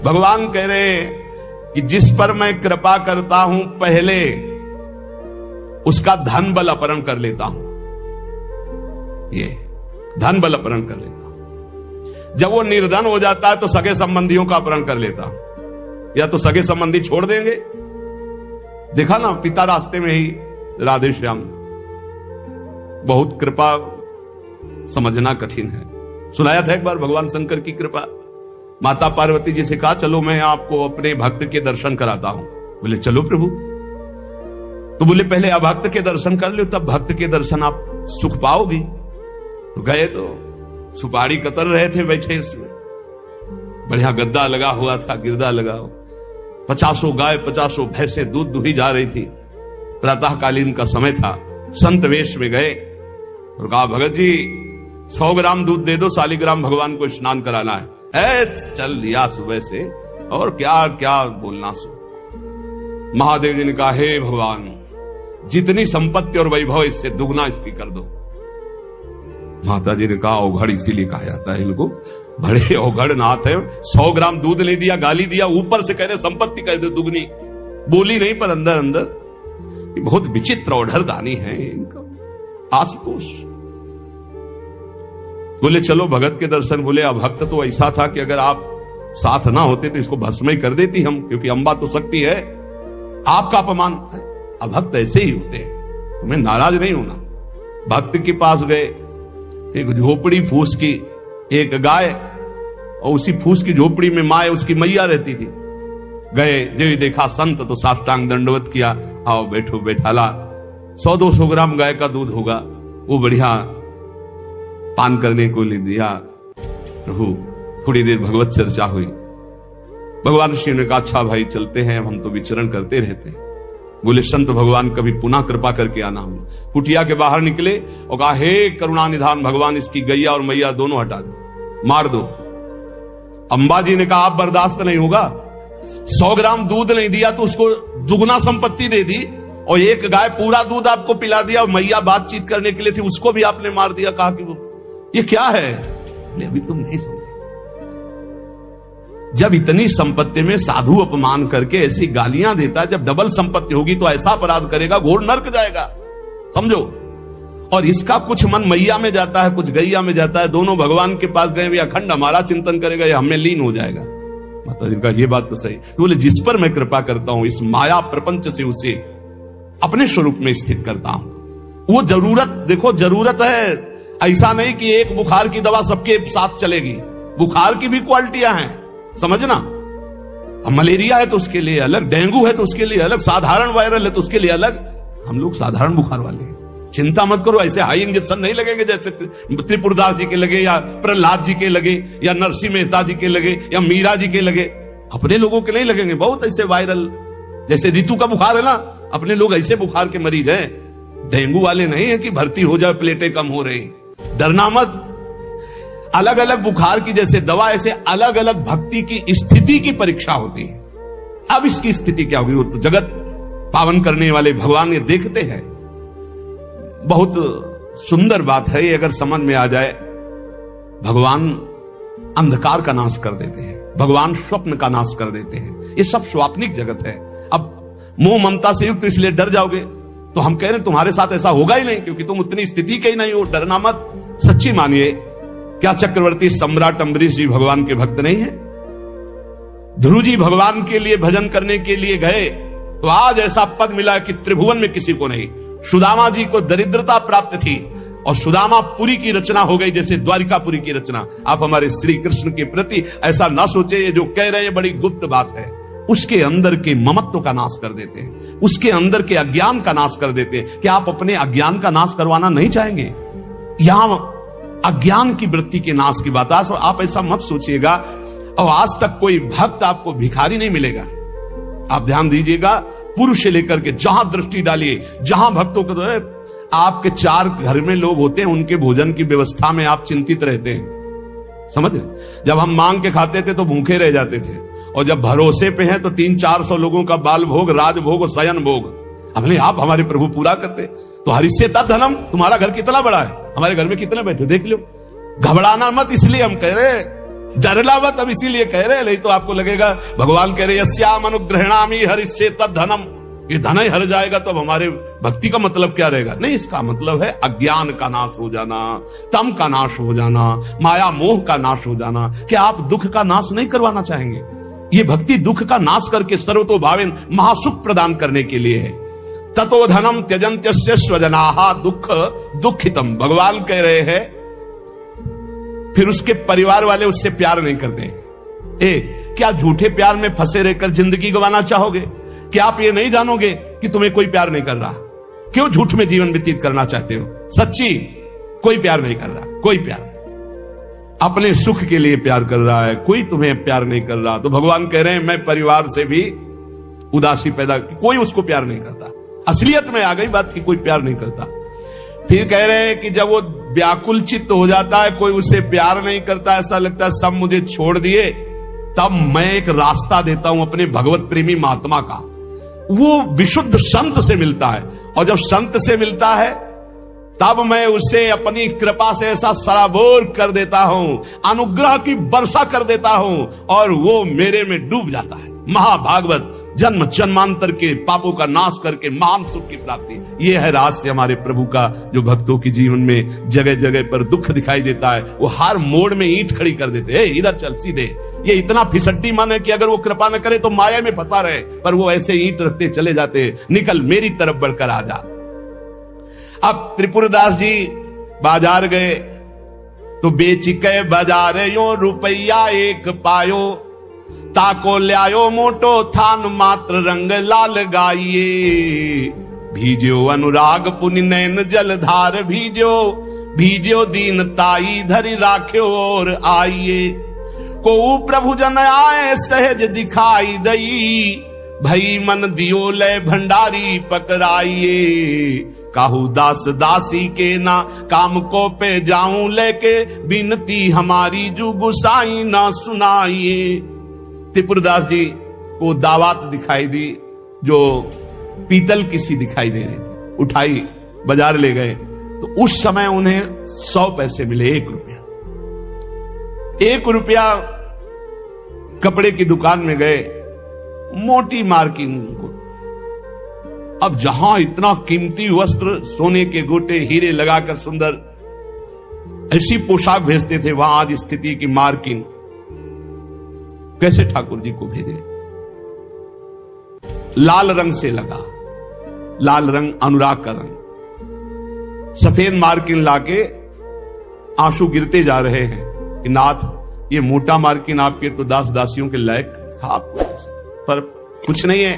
भगवान कह रहे हैं कि जिस पर मैं कृपा करता हूं पहले उसका धन बल अपहरण कर लेता हूं। ये धन बल अपहरण कर लेता हूं। जब वो निर्धन हो जाता है तो सगे संबंधियों का अपहरण कर लेता हूं। या तो सगे संबंधी छोड़ देंगे, देखा ना पिता रास्ते में ही राधे श्याम। बहुत कृपा समझना कठिन है। सुनाया था एक बार भगवान शंकर की कृपा। माता पार्वती जी से कहा चलो मैं आपको अपने भक्त के दर्शन कराता हूं। बोले चलो प्रभु। तो बोले पहले अभक्त के दर्शन कर लो, तब भक्त के दर्शन आप सुख पाओगे। तो गए तो सुपारी कतर रहे थे बैठे, इसमें बढ़िया गद्दा लगा हुआ था, गिरदा लगा हुआ, 50 गाय 50 भैंसे दूध दुही जा रही थी। प्रातःकालीन का समय था। संत वेश में गए और कहा भगत जी 100 ग्राम दूध दे दो, शालिग्राम भगवान को स्नान कराना है। चल दिया सुबह से, और क्या क्या बोलना सो। महादेव जी ने कहा हे भगवान जितनी संपत्ति और वैभव इससे दुगना इसकी कर दो। माता जी ने कहा औघड़ इसीलिए कहा जाता है इनको, बड़े औघड़ नाथ है। 100 ग्राम दूध ले दिया, गाली दिया, ऊपर से कह रहे संपत्ति कह दो दुगनी। बोली नहीं पर अंदर अंदर बहुत विचित्र औढ़र दानी है इनका। आशुतोष बोले चलो भगत के दर्शन। बोले अभक्त तो ऐसा था कि अगर आप साथ ना होते तो इसको भस्म ही कर देती हम, क्योंकि अंबा तो शक्ति है। आपका अपमान। अभक्त ऐसे ही होते हैं, तुम्हें नाराज नहीं होना। भक्त के पास गए, एक झोपड़ी फूस की, एक गाय, और उसी फूस की झोपड़ी में माँ उसकी मैया रहती थी। गए जो देखा संत तो साष्टांग दंडवत किया, आओ बैठो बैठाला। 100-200 ग्राम गाय का दूध होगा, वो बढ़िया पान करने को ले दिया। प्रभु थोड़ी देर भगवत चर्चा हुई। भगवान श्री ने कहा अच्छा भाई चलते हैं, हम तो विचरण करते रहते हैं। बोले संत भगवान कभी पुनः कृपा करके आना। हम कुटिया के बाहर निकले और कहा हे करुणा निधान भगवान इसकी गैया और मैया दोनों हटा दो, मार दो। अंबा जी ने कहा आप बर्दाश्त नहीं होगा। 100 ग्राम दूध नहीं दिया तो उसको दुगना संपत्ति दे दी, और एक गाय पूरा दूध आपको पिला दिया, और मैया बातचीत करने के लिए थी उसको भी आपने मार दिया। कहा कि वो ये क्या है? अभी तुम नहीं समझे। जब इतनी संपत्ति में साधु अपमान करके ऐसी गालियां देता है, जब डबल संपत्ति होगी तो ऐसा अपराध करेगा घोर नरक जाएगा, समझो। और इसका कुछ मन मैया में जाता है, कुछ गैया में जाता है। दोनों भगवान के पास गए, अखंड हमारा चिंतन करेगा, ये हमें लीन हो जाएगा। मतलब इनका ये बात तो सही। तो बोले जिस पर मैं कृपा करता हूं इस माया प्रपंच से उसे अपने स्वरूप में स्थित करता हूं। वो जरूरत देखो, जरूरत है। ऐसा नहीं कि एक बुखार की दवा सबके साथ चलेगी। बुखार की भी क्वालिटियां हैं, समझना। अब मलेरिया है तो उसके लिए अलग, डेंगू है तो उसके लिए अलग, साधारण वायरल है तो उसके लिए अलग। हम लोग साधारण बुखार वाले हैं, चिंता मत करो। ऐसे हाई इंजेक्शन नहीं लगेंगे जैसे त्रिपुरदास जी के लगे, या प्रहलाद जी के लगे, या नरसिंह मेहता जी के लगे, या मीरा जी के लगे। अपने लोगों के नहीं लगेंगे। बहुत ऐसे वायरल, जैसे ऋतु का बुखार है ना, अपने लोग ऐसे बुखार के मरीज हैं। डेंगू वाले नहीं है कि भर्ती हो जाए, प्लेटें कम हो रही। डरना मत। अलग अलग बुखार की जैसे दवा, ऐसे अलग अलग भक्ति की स्थिति की परीक्षा होती है। अब इसकी स्थिति क्या होगी, वो तो जगत पावन करने वाले भगवान ये देखते हैं। बहुत सुंदर बात है ये, अगर समझ में आ जाए। भगवान अंधकार का नाश कर देते हैं, भगवान स्वप्न का नाश कर देते हैं। ये सब स्वाप्निक जगत है। अब मोह ममता से युक्त इसलिए डर जाओगे तो हम कह रहे हैं तुम्हारे साथ ऐसा होगा ही नहीं, क्योंकि तुम उतनी स्थिति के ही नहीं हो। डरना मत, सच्ची मानिए। क्या चक्रवर्ती सम्राट अम्बरीश जी भगवान के भक्त नहीं है? ध्रुव जी भगवान के लिए भजन करने के लिए गए तो आज ऐसा पद मिला कि त्रिभुवन में किसी को नहीं। सुदामा जी को दरिद्रता प्राप्त थी और सुदामापुरी की रचना हो गई, जैसे द्वारिकापुरी की रचना। आप हमारे श्री कृष्ण के प्रति ऐसा ना सोचे, ये जो कह रहे हैं बड़ी गुप्त बात है। उसके अंदर के ममत्व का नाश कर देते हैं, उसके अंदर के अज्ञान का नाश कर देते हैं। क्या आप अपने अज्ञान का नाश करवाना नहीं चाहेंगे? यहां अज्ञान की वृत्ति के नाश की बात। आप ऐसा मत सोचिएगा। और आज तक कोई भक्त आपको भिखारी नहीं मिलेगा। आप ध्यान दीजिएगा, पुरुष से लेकर के जहां दृष्टि डालिए, जहां भक्तों को आपके 4 घर में लोग होते हैं, उनके भोजन की व्यवस्था में आप चिंतित रहते हैं, समझ रहे? जब हम मांग के खाते थे तो भूखे रह जाते थे, और जब भरोसे पे हैं तो 300-400 लोगों का बाल भोग, राज भोग और शयन भोग अपने आप हमारे प्रभु पूरा करते। तो हरिष्य धनम, तुम्हारा घर कितना बड़ा है, हमारे घर में कितने बैठे देख लो। घबराना मत, इसलिए हम कह रहे डरला मत, अब इसीलिए कह रहे हैं, नहीं तो आपको लगेगा भगवान कह रहे यस्याम अनुग्रहणामि हरिष्ये तद्धनम, ये धन ही हर जाएगा तो अब हमारे भक्ति का मतलब क्या रहेगा? नहीं, इसका मतलब है अज्ञान का नाश हो जाना, तम का नाश हो जाना, माया मोह का नाश हो जाना। क्या आप दुख का नाश नहीं करवाना चाहेंगे? ये भक्ति दुख का नाश करके सर्वतो भावेन महासुख प्रदान करने के लिए है। ततो धनम त्यजन्त्यस्य स्वजनाः दुख दुखितम, भगवान कह रहे हैं फिर उसके परिवार वाले उससे प्यार नहीं करते। क्या झूठे प्यार में फंसे रहकर जिंदगी गंवाना चाहोगे? क्या आप ये नहीं जानोगे कि तुम्हें कोई प्यार नहीं कर रहा? क्यों झूठ में जीवन व्यतीत करना चाहते हो? सच्ची कोई प्यार नहीं कर रहा, कोई प्यार नहीं, अपने सुख के लिए प्यार कर रहा है, कोई तुम्हें प्यार नहीं कर रहा। तो भगवान कह रहे हैं मैं परिवार से भी उदासी पैदा, कोई उसको प्यार नहीं करता। असलियत में आ गई बात कि कोई प्यार नहीं करता। फिर कह रहे हैं कि जब वो व्याकुल चित्त हो जाता है, कोई उसे प्यार नहीं करता, ऐसा लगता है सब मुझे छोड़ दिए, तब मैं एक रास्ता देता हूं अपने भगवत प्रेमी महात्मा का। वो विशुद्ध संत से मिलता है, और जब संत से मिलता है तब मैं उसे अपनी कृपा से ऐसा सराबोर कर देता हूं, अनुग्रह की वर्षा कर देता हूं, और वो मेरे में डूब जाता है। महाभागवत जन्म जन्मांतर के पापों का नाश करके महान सुख की प्राप्ति, ये है रहस्य हमारे प्रभु का, जो भक्तों के जीवन में जगह जगह पर दुख दिखाई देता है, वो हर मोड़ में ईंट खड़ी कर देते हैं, इधर चल सीधे। ये इतना फिसड्डी मन है कि अगर वो कृपा न करे तो माया में फंसा रहे, पर वो ऐसे ईंट रखते चले जाते हैं, निकल मेरी तरफ बढ़कर आ जा। अब त्रिपुरदास जी बाजार गए तो बेच के बाजार यो रुपया एक पायो, ताको ल्यायो मोटो थान मात्र रंग लाल गाइए, भीजो अनुराग पुनि नैन जलधार भीजो, भीजो दीन ताई धरि राख्यो और आइए, को प्रभु जन आए सहज दिखाई दई, भई मन दियो ले भंडारी पकड़ाइए, काहू दास दासी के ना काम को पे जाऊं लेके, बिनती हमारी जू गुसाई ना सुनाइए। त्रिपुरदास जी को दावत दिखाई दी, जो पीतल की सी दिखाई दे रही थी, उठाई बाजार ले गए तो उस समय उन्हें 100 पैसे मिले, 1 रुपया। 1 रुपया कपड़े की दुकान में गए, मोटी मार्किंग को, अब जहां इतना कीमती वस्त्र, सोने के गोटे हीरे लगाकर सुंदर ऐसी पोशाक भेजते थे, वहां आज स्थिति की मार्किंग कैसे ठाकुर जी को भेजे? लाल रंग से लगा, लाल रंग अनुराग का रंग, सफेद मार्किन लाके आंसू गिरते जा रहे हैं कि नाथ ये मोटा मार्किन आपके तो दास दासियों के लायक था, पर कुछ नहीं है।